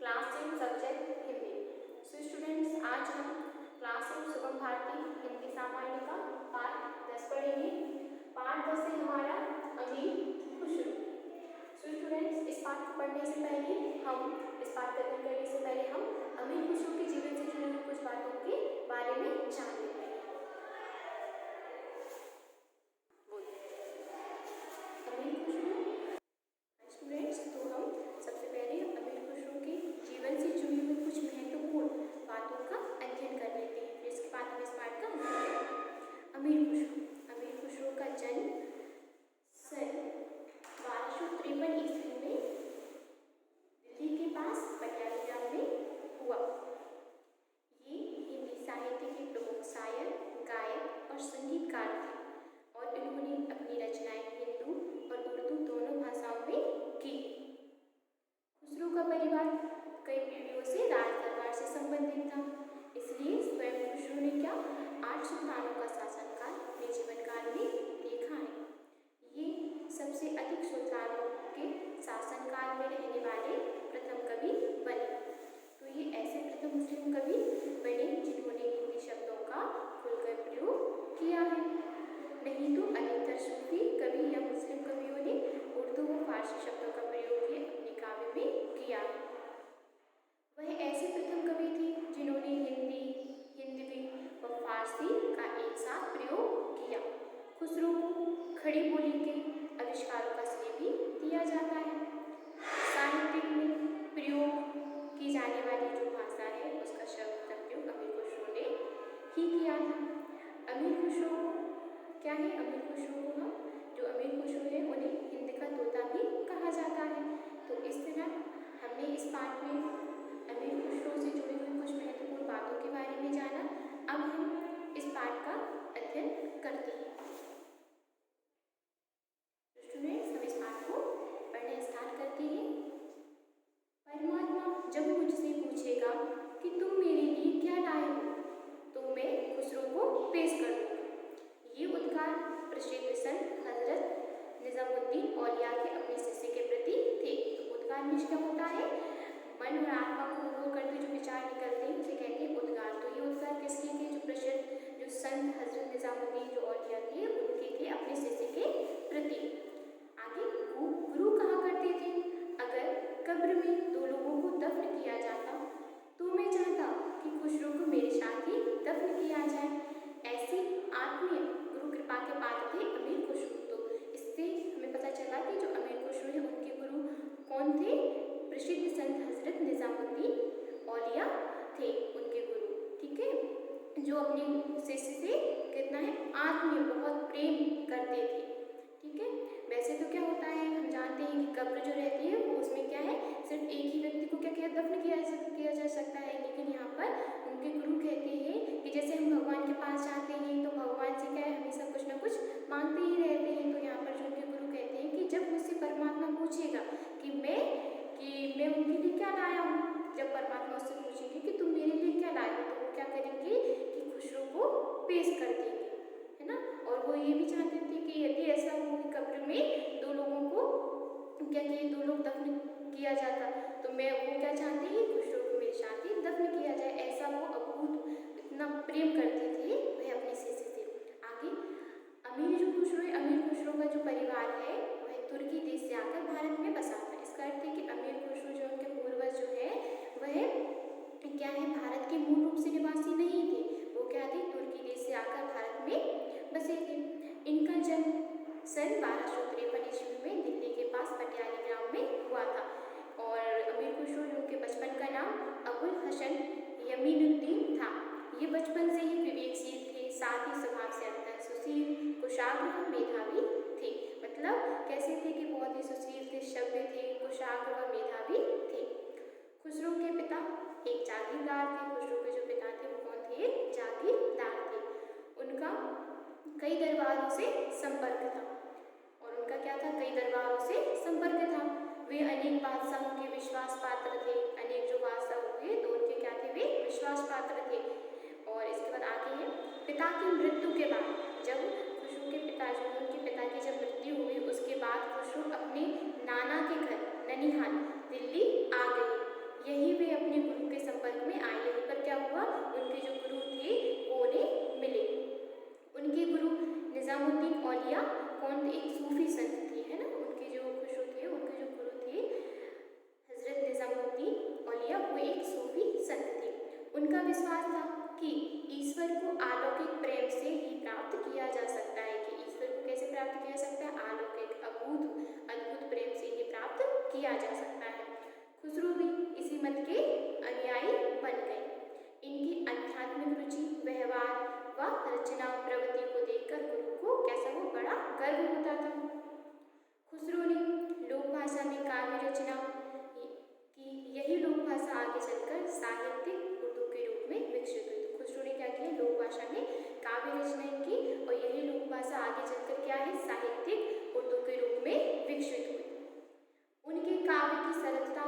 Class 10 subject Hindi. So students, आज हम class 10 Shubham Bharti Hindi सामान्य का पाठ 10 पढ़ेंगे। पाठ 10 है हमारा अमीर खुशरू। सो स्टूडेंट्स, इस पाठ को पढ़ने से पहले इस पाठ का अध्ययन करने से पहले हम अमीर खुशरू के जीवन से जुड़ी हुई कुछ बातों के बारे में जान लेते हैं। अमीर खुशरू स्टूडेंट्स, तो हम सबसे पहले अमीर खुशरू के जीवन से जुड़ी हुई कुछ महत्वपूर्ण बातों का अध्ययन कर लेते हैं। फिर इसके बाद हम इस पाठ का अध्ययन करेंगे। अमीर खुशरू का जन्म सन 1253 ईस्वी में दिल्ली के पास पटियाला ग्राम में हुआ। ये हिंदी साहित्य के प्रमुख शायर, गायक और संगीतकार थे और इन्होंने अपनी रचनाएं हिंदू और उर्दू दोनों भाषाओं में की। खुसरू का परिवार कई पीढ़ियों से राज दरबार से संबंधित था, इसलिए स्वयं खुसरू ने 8 सुल्तानों का शासनकाल अपने जीवन काल में देखा है। ये सबसे अधिक सुल्तानों के शासनकाल में रहने वाले प्रथम कवि बने। तो ये ऐसे प्रथम मुस्लिम कवि बने जिन्होंने हिंदी शब्दों का खुलकर प्रयोग किया है। नहीं तो अधिकतर सूफी कवि या मुस्लिम कवियों ने उर्दू व फारसी शब्दों का प्रयोग भी अपने काव्य में किया। वह ऐसे प्रथम कवि थे जिन्होंने हिंदी व फारसी का एक साथ प्रयोग किया। खुसरू को खड़ी बोली के आविष्कारों का श्रेय भी दिया जाता है। साहित्य में प्रयोग की जाने वाली जो भाषा है उसका शब्द प्रयोग अमीर खुसरू ने ही किया था। अमीर खुसरू क्या है? अमीर खुसरू को जो अमीर खुसरू है उन्हें हिंद का तोता भी कहा जाता है। तो इस तरह हमने इस पाठ में अमीर खुसरू से जुड़ी हुई कुछ महत्वपूर्ण बातों के बारे में जाना। अब हम इस पाठ का अध्ययन करते हैं। स्टूडेंट्स, हम इस पाठ को पढ़ने स्टार्ट करते हैं। परमात्मा जब मुझसे पूछेगा कि तुम मेरे लिए क्या लाए हो, तो मैं खुसरू को पेश कर दूंगा। ये उद्गार प्रसिद्ध संत हजरत निजामुद्दीन औलिया के अपने शिष्य के प्रति थे। तो उद्गार में क्या होता है? मन और आत्मा को उद्भव करते जो विचार निकलते हैं उसे कहते हैं उद्गार। तो ये उद्गार किसके थे? जो प्रसिद्ध जो संत हजरत निजामुद्दीन जो औलिया थे उनके थे, अपने शिष्य के प्रति। आगे गुरु कहा करते थे, अगर कब्र में 2 लोगों को दफन किया जाता तो मैं चाहता कि खुसरू को मेरे साथ ही दफन किया जाए। ऐसी आत्मीय गुरु कृपा के पात्र थे अमीर खुसरू। तो इससे हमें पता चला कि जो अमीर खुसरू है उनके गुरु कौन थे? प्रसिद्ध संत हजरत निजामुद्दीन औलिया थे उनके गुरु। ठीक है, जो अपने शिष्य से कितना है आत्मीय बहुत प्रेम करते थे। ठीक है, वैसे तो क्या होता है हम जानते हैं कि कब्र जो रहती है वो उसमें क्या है सिर्फ एक ही व्यक्ति को क्या दफन किया जा सकता है। लेकिन यहाँ पर उनके गुरु कहते हैं कि जैसे हम भगवान के पास जाते हैं तो भगवान से क्या है हमेशा कुछ ना कुछ मांगते ही रहते हैं। तो यहाँ पर जो उनके गुरु कहते हैं कि जब मुझसे परमात्मा पूछेगा कि मैं उनके लिए क्या लाया हूँ, जब परमात्मा उससे पूछेंगे कि तुम मेरे लिए क्या लाए हो, तो वो क्या करेंगे कि खुसरू को पेश कर देंगे, है ना। और वो ये भी चाहते थे कि यदि ऐसा हो कि कब्र में 2 लोगों को क्या किए 2 लोग दफन किया जाता तो मैं वो क्या चाहते हैं खुसरू को मेरे साथ ही दफन किया जाए। ऐसा वो अभूत इतना प्रेम करते थे वह अपने शिष्य से। आगे अमीर खुसरू का जो परिवार है वह तुर्की देश से आकर भारत में बसा था। इसका अर्थ है कि अमीर खुसरू जो उनके पूर्वज जो है वह क्या है भारत के मूल रूप से निवासी नहीं थे। वो क्या थे तुर्की देश से आकर भारत में बसे थे। इनका जन्म सन 1253 ईस्वी में दिल्ली के पास पटियाला ग्राम में हुआ था। और अमीर खुसरू उनके बचपन का नाम अबुल हसन यमीनुद्दीन था। ये बचपन से ही विवेकशील थे, साथ ही स्वभाव से अत्यंत सुशील, कुशाग्र, मेधावी थे। मतलब कैसे थे कि बहुत ही सुशील थे, सभ्य थे, कुशाग्र व मेधावी थे। खुसरू के पिता एक जागीरदार थे। खुसरू के जो पिता थे वो कौन थे? जागीरदार थे। उनका कई दरबारों से संपर्क था। और उनका क्या था? कई दरबारों से संपर्क था। वे अनेक बादशाहों के विश्वास पात्र थे। अनेक जो बादशाह हुए तो उनके क्या थे? वे विश्वास पात्र थे। और इसके बाद आगे है पिता की मृत्यु के बाद, जब खुसरू के पिता उनके पिता की जब मृत्यु हुई उसके बाद खुसरू अपने नाना के घर ननिहाल दिल्ली आ गए। यही वे किया जा सकता है। खुसरो भी इसी मत के अनुयायी बन गए। इनकी आध्यात्मिक रुचि, व्यवहार व रचना प्रवृत्ति को देखकर गुरु को कैसा वो बड़ा गर्व होता था। खुसरो ने लोक भाषा में काव्य रचना की। यही लोक भाषा आगे चलकर साहित्यिक उर्दू के रूप में विकसित हुई। तो खुसरो ने क्या किया, लोक भाषा में काव्य रचनाएं की और यही लोक भाषा आगे चलकर क्या है, साहित्यिक उर्दू के रूप में विकसित हुई। उनके काव्य की सरलता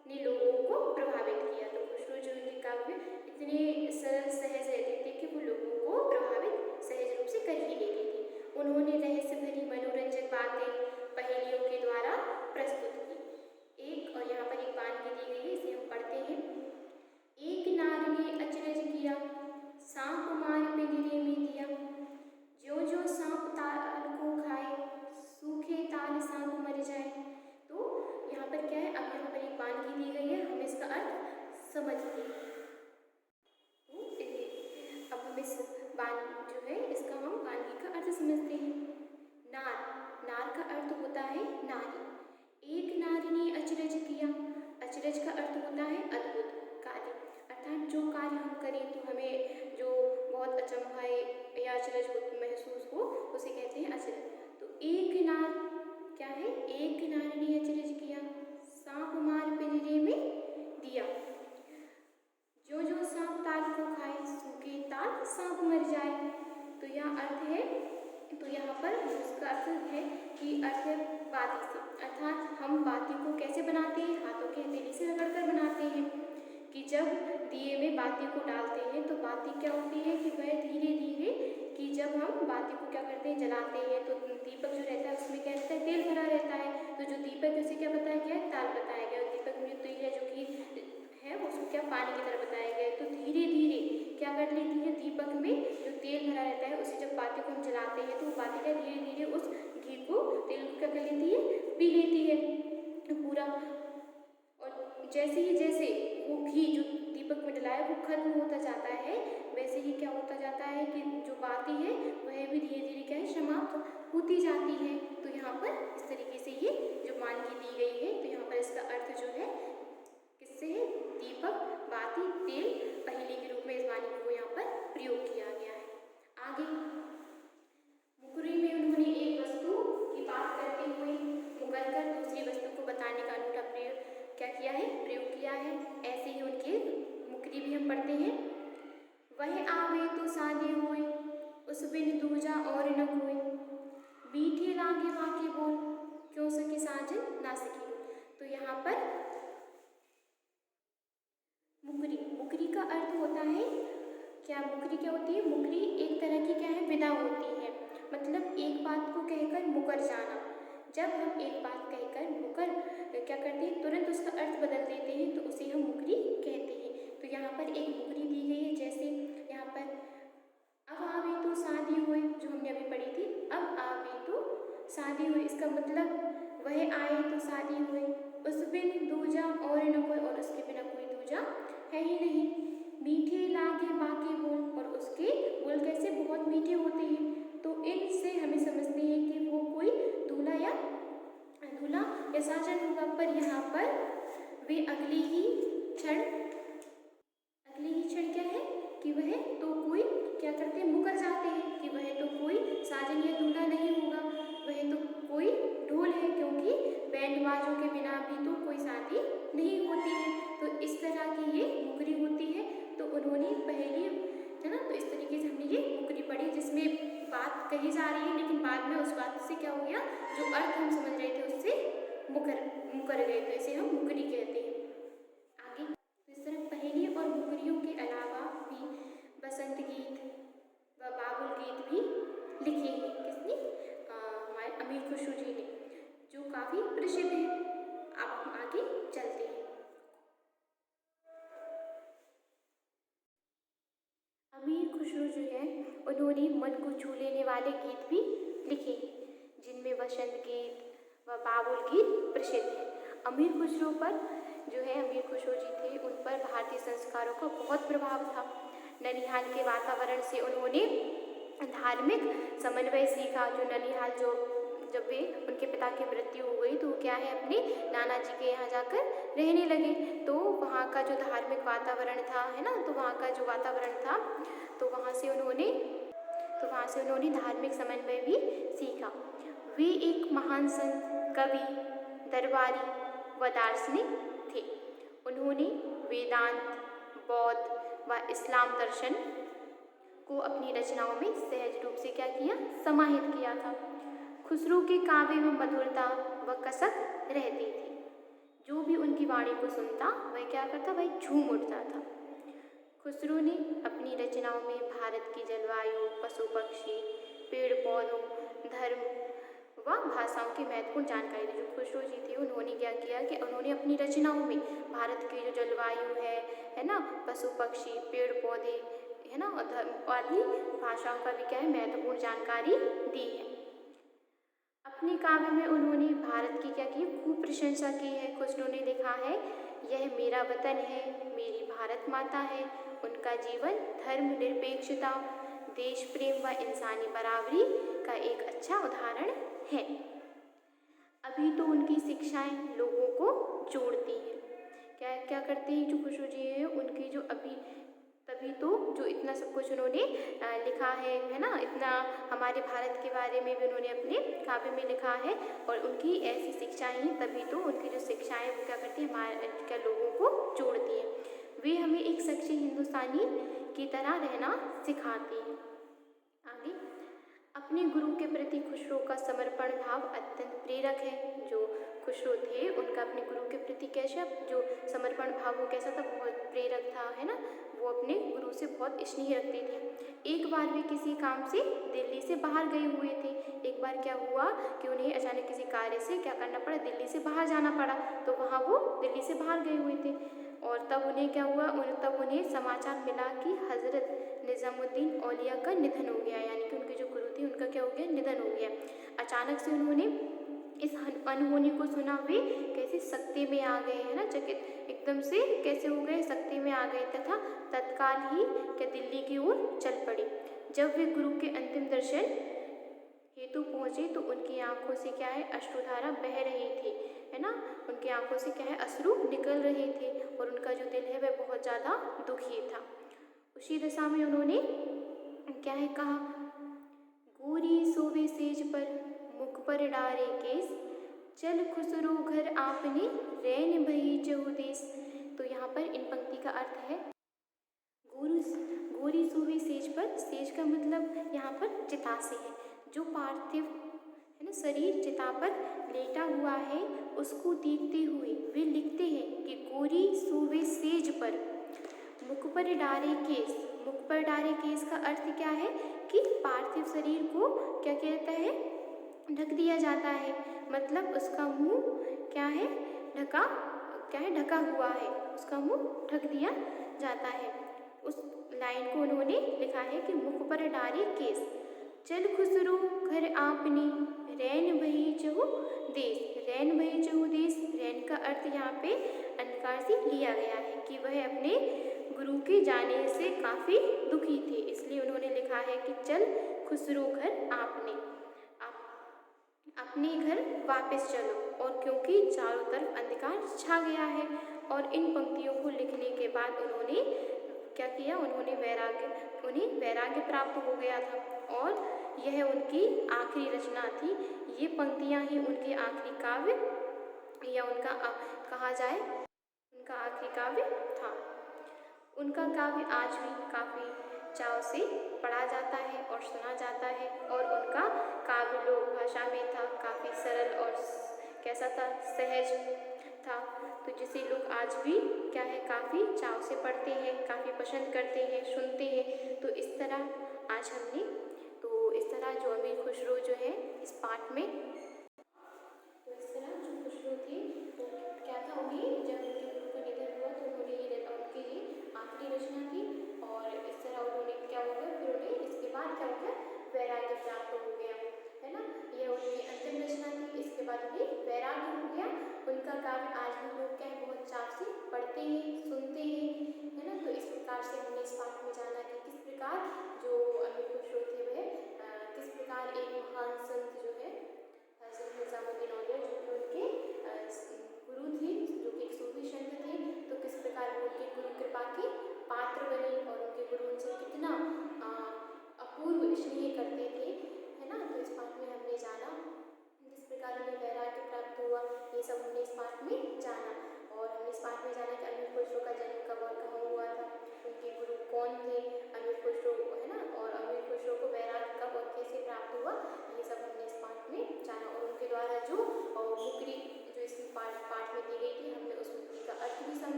ने लोगों को प्रभावित किया। तो खुसरो जो उनके काव्य इतने सरल सहज रहते थे कि वो लोगों को प्रभावित सहज रूप से कर ही लेते थे। उन्होंने रहस्य भरी मनोरंजक बातें पहेलियों के द्वारा प्रस्तुत की। एक और यहाँ पर एक वाक्य दी गई है, इसे हम पढ़ते हैं। एक नार ने अचरज किया, सांप मार पिंजरे में दिया, ज्यों ज्यों सांप ताल को खाए, सूखे ताल सांप मर जाए। तो यहाँ पर क्या है, अब यहाँ पर एक वाक्य दी गई है, हम इसका अर्थ समझिए। तो अब हम इस जो है इसका हम वाक्य का अर्थ समझते हैं। नार, नार का अर्थ होता है नारी। एक नारी ने अचरज किया, अचरज का अर्थ होता है अद्भुत कार्य, अर्थात जो कार्य हम करें तो हमें जो बहुत अचंभा या अचरज महसूस हो उसे कहते हैं अचरज। तो एक नार क्या है, एक नारी ने अचरज किया, सांप मार पिंजरे में दिया, जो जो सांप ताल को खाए, सूखे ताल सांप मर जाए। तो यह अर्थ है, तो यहाँ पर उसका अर्थ है कि अर्थ है बाती से, अर्थात हम बाती को कैसे बनाते हैं, हाथों के हथेली से रगड़कर बनाते हैं। कि जब दिए में बाती को डालते हैं तो बाती क्या होती है कि वह धीरे धीरे, कि जब हम बाती को क्या करते हैं, जलाते हैं तो दीपक जो रहता है उसमें क्या रहता है, तेल भरा रहता है। तो जो दीपक उसे क्या बताया गया है, ताल बताया गया। और दीपक में तो यह जो कि है उसको क्या पानी की तरह बताया गया है। तो धीरे धीरे क्या कर लेती है, दीपक में जो तेल भरा रहता है उसे जब बाती को हम जलाते हैं तो वो बाती क्या धीरे धीरे उस घी को, तेल को क्या कर लेती है, पी लेती है पूरा। और जैसे वो घी जो दीपक में डला है वो खत्म होता जाता है, वैसे ही क्या होता जाता है कि जो बाती है वह भी धीरे धीरे क्या है, समाप्त होती जाती है। तो यहाँ पर इस तरीके से ये जो मानकी दी गई है, तो यहाँ पर इसका अर्थ जो है किससे है, दीपक, बाती, तेल, पहेली के रूप में इस वाणी को यहाँ पर प्रयोग किया गया है। आगे मुकरी में उन्होंने एक वस्तु की बात करते हुए मुकर कर दूसरी वस्तु को बताने का अनूठा प्रयोग क्या किया है, प्रयोग किया है। ऐसे ही उनके मुकरी भी हम पढ़ते हैं। वह आवे तो सादे हुए, उस बिन दूजा और न कोई, मीठे लागे वाके बोल, क्यों सके साजन ना सके। तो यहाँ पर मुकरी, मुकरी का अर्थ होता है क्या, मुकरी क्या होती है, मुकरी एक तरह की क्या है, विदा होती है, मतलब एक बात को कहकर मुकर जाना। जब हम एक बात कहकर मुकर क्या करते हैं, तुरंत उसका अर्थ बदल देते हैं तो उसे हम मुकरी कहते हैं। तो यहाँ पर एक मुकरी दी गई है, जैसे यहाँ पर अब आवे तो शादी हुई, जो हमने अभी पढ़ी थी, अब आवे तो शादी हुई, इसका मतलब वह आए तो शादी हुई, उस बिन दूजा और न कोई, और उसके बिना कोई दूजा है ही नहीं। मीठे लागे बाके बोल, और उसके बोल कैसे बहुत मीठे होते हैं। तो इनसे हमें समझते हैं कि वो कोई दूल्हा या साजन होगा। पर यहाँ पर वे अगली ही क्षण क्या है कि वह तो कोई क्या करते हैं, मुकर जाते हैं कि वह तो कोई साजन या दूल्हा नहीं होगा, वह तो कोई ढोल है, क्योंकि बैंड बाजों के बिना भी तो कोई शादी नहीं होती है। तो इस तरह की ये मुकरी होती है। तो उन्होंने पहले है ना, तो इस तरीके से हमने ये मुकरी पढ़ी, जिसमें बात कही जा रही है लेकिन बाद में उस बात से क्या हो गया, जो अर्थ हम समझ रहे थे उससे मुकर गए, तो इसे हम मुकरी कहते हैं। आगे इस तरह पहेली और मुकरियों के अलावा भी बसंत गीत व बाबुल गीत भी लिखे हैं। किसने, हमारे अमीर खुसरो जी ने, जो काफ़ी प्रसिद्ध है। अब हम आगे चलते हैं। अमीर खुसरो जो है उन्होंने मन को छू लेने वाले गीत भी लिखे हैं, जिनमें बसंत गीत व बाबुल गीत प्रसिद्ध है। अमीर खुसरो पर जो है, अमीर खुसरो जी थे, उन पर भारतीय संस्कारों का बहुत प्रभाव था। ननिहाल के वातावरण से उन्होंने धार्मिक समन्वय सीखा। जो ननिहाल जो जब वे उनके पिता की मृत्यु हो गई तो वो क्या है अपने नाना जी के यहाँ जाकर रहने लगे। तो वहाँ का जो धार्मिक वातावरण था, है ना, तो वहाँ का जो वातावरण था, तो वहाँ से उन्होंने धार्मिक समन्वय भी सीखा। वे एक महान संत, कवि, दरबारी व दार्शनिक थे। उन्होंने वेदांत, बौद्ध व इस्लाम दर्शन को अपनी रचनाओं में सहज रूप से क्या किया, समाहित किया था। खुसरो के काव्य में मधुरता व कसक रहती थी। जो भी उनकी वाणी को सुनता वह क्या करता, वह झूम उठता था। खुसरो ने अपनी रचनाओं में भारत की जलवायु, पशु पक्षी, पेड़ पौधों, धर्म व भाषाओं की महत्वपूर्ण जानकारी दी। जो खुसरो जी थे उन्होंने क्या किया कि उन्होंने अपनी रचनाओं में भारत की जो जलवायु है ना, पशु पक्षी, पेड़ पौधे, है ना, और धर्म आदि भाषाओं का भी क्या है, महत्वपूर्ण जानकारी दी है। अपने काव्य में उन्होंने भारत की क्या की, खूब प्रशंसा की है। खुसरो ने लिखा है, यह मेरा वतन है, मेरी भारत माता है। उनका जीवन धर्म निरपेक्षता, देश प्रेम व इंसानी बराबरी का एक अच्छा उदाहरण है। अभी तो उनकी शिक्षाएं लोगों को जोड़ती हैं। क्या क्या करते हैं जो खुसरो जी हैं, उनकी जो तभी तो जो इतना सब कुछ उन्होंने लिखा है ना, इतना हमारे भारत के बारे में भी उन्होंने अपने काव्य में लिखा है। और उनकी ऐसी शिक्षाएं ही, तभी तो उनकी जो शिक्षाएं वो क्या करती हैं, हमारे क्या लोगों को जोड़ती हैं। वे हमें एक सच्चे हिंदुस्तानी की तरह रहना सिखाती हैं। आगे, अपने गुरु के प्रति खुसरो का समर्पण भाव अत्यंत प्रेरक है। जो खुसरो थे उनका अपने गुरु के प्रति कैसा जो समर्पण भाव वो कैसा था, बहुत प्रेरक था, है ना। वो अपने गुरु से बहुत स्नेह रखते थे। एक बार वे किसी काम से दिल्ली से बाहर गए हुए थे। एक बार क्या हुआ कि उन्हें अचानक किसी कार्य से क्या करना पड़ा, दिल्ली से बाहर जाना पड़ा। तो वहाँ वो दिल्ली से बाहर गए हुए थे और तब उन्हें क्या हुआ, तब उन्हें समाचार मिला कि हज़रत निज़ामुद्दीन औलिया का निधन हो गया, यानी कि उनके जो गुरु थे उनका क्या हो गया, निधन हो गया। अचानक से उन्होंने इस अनहोनी को सुना, वे कैसे सकते में आ गए, है ना, चकित एकदम से कैसे हो गए, सकते में आ गए तथा तत्काल ही क्या दिल्ली की ओर चल पड़े। जब वे गुरु के अंतिम दर्शन हेतु पहुँचे तो उनकी आंखों से क्या है, अश्रुधारा बह रही थी, है ना, उनकी आंखों से क्या है, अश्रु निकल रहे थे और उनका जो दिल है वह बहुत ज़्यादा दुखी था। उसी दशा में उन्होंने क्या है कहा, गोरी सोवे सेज पर, मुख पर डारे केस, चल खुसरो घर आपने, रैन भई चहु देश। तो यहाँ पर इन पंक्ति का अर्थ है, गोरी सोवे सेज पर, सेज का मतलब यहाँ पर चिता से है। जो पार्थिव है ना शरीर चिता पर लेटा हुआ है उसको देखते हुए वे लिखते हैं कि गोरी सोवे सेज पर, मुख पर डारे केस। मुख पर डारे केस का अर्थ क्या है कि पार्थिव शरीर को क्या कहता है, ढक दिया जाता है, मतलब उसका मुंह क्या है, ढका हुआ है, उसका मुंह ढक दिया जाता है। उस लाइन को उन्होंने लिखा है कि मुख पर डारे केस, चल खुसरो घर आपने, रैन भई चहु देश। रैन भई चहु देश, रैन का अर्थ यहाँ पे अंधकार से लिया गया है कि वह अपने गुरु के जाने से काफ़ी दुखी थे, इसलिए उन्होंने लिखा है कि चल खुसरो घर आपने, आप अपने घर वापस चलो। और क्योंकि चारों तरफ अंधकार छा गया है। और इन पंक्तियों को लिखने के बाद उन्होंने क्या किया, उन्हें वैराग्य प्राप्त हो गया था और यह उनकी आखिरी रचना थी। ये पंक्तियाँ ही उनके आखिरी काव्य या उनका कहा जाए उनका आखिरी काव्य था। उनका काव्य आज भी काफ़ी चाव से पढ़ा जाता है और सुना जाता है और उनका काव्य लोक भाषा में था, काफ़ी सरल और कैसा था, सहज था, तो जिसे लोग आज भी क्या है काफ़ी चाव से पढ़ते हैं, काफ़ी पसंद करते हैं, सुनते हैं। तो इस तरह आज हमने इस तरह जो अमीर खुसरो जो है इस पाठ में, तो इस तरह जो खुसरो थे वो क्या था, उन्हें जब उनके गुरु का निधन हुआ तो उन्होंने उनकी ये आखिरी रचना थी और इस तरह उन्होंने क्या हो गया, फिर उन्हें इसके बाद क्या हो गया, वैराग्य प्राप्त हो गया, है ना। यह उनकी अंतिम रचना थी, इसके बाद उन्हें वैराग्य हो गया। उनका काव्य आज भी लोग क्या है बहुत चाव से पढ़ते हैं, सुनते हैं, है ना। तो इस प्रकार से हमने इस पाठ में जाना कि किस प्रकार जो अमीर खुसरो थे वह किस प्रकार एक महान संत जो है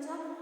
समझा